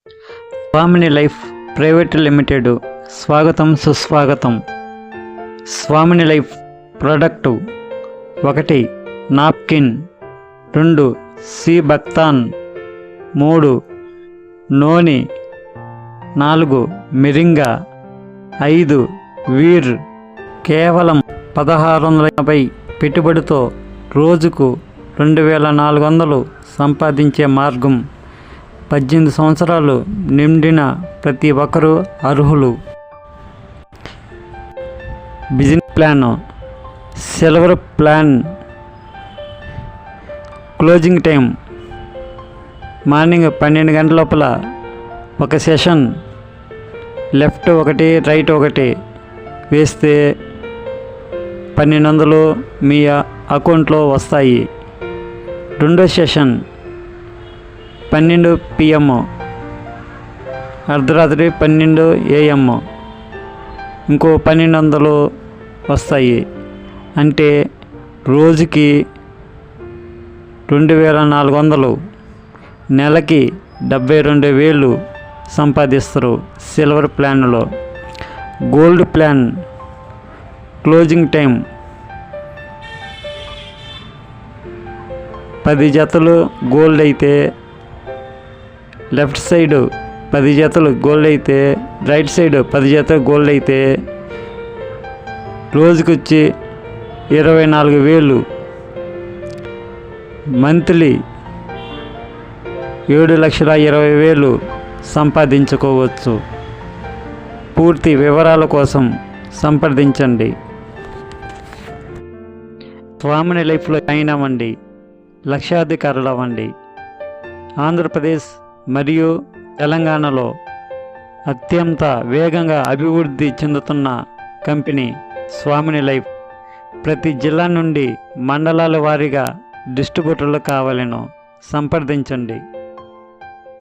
స్వామిని life private limited స్వాగతం సుస్వాగతం. స్వామిని లైఫ్ ప్రోడక్టు 1 నాప్కిన్, 2 సి బక్తాన్, 3 నోని, 4 మిరింగా, 5 వీర్. కేవలం 1650 పెట్టుబడితో రోజుకు 2400 సంపాదించే మార్గం. 18 సంవత్సరాలు నిండిన ప్రతి ఒక్కరూ అర్హులు. Business plan, silver plan. Closing time morning 12 గంటల లోపల ఒక సెషన్, లెఫ్ట్ 1 రైట్ 1 వేస్తే 1200 మీ అకౌంట్లో వస్తాయి. రెండో సెషన్ 12 PM, అర్ధరాత్రి 12 AM, ఇంకో 1200 వస్తాయి. అంటే రోజుకి 2400, నెలకి 72,000 సంపాదిస్తారు సిల్వర్ ప్లాన్లో. గోల్డ్ ప్లాన్ క్లోజింగ్ టైం 10 జతలు గోల్డ్ అయితే లెఫ్ట్ సైడ్ 10 జతలు గోల్డ్ అయితే రైట్ సైడ్ 10 జతలు గోల్డ్ అయితే రోజుకొచ్చి 24,000. మంత్లీ 7,20,000 సంపాదించుకోవచ్చు. పూర్తి వివరాల కోసం సంప్రదించండి. స్వామిని లైఫ్లో జాయిన్ అవ్వండి, లక్షాధికారులు అవ్వండి. ఆంధ్రప్రదేశ్ మరియు తెలంగాణలో అత్యంత వేగంగా అభివృద్ధి చెందుతున్న కంపెనీ స్వామిని లైఫ్. ప్రతి జిల్లా నుండి మండలాల వారీగా డిస్ట్రిబ్యూటర్లు కావాలను సంప్రదించండి.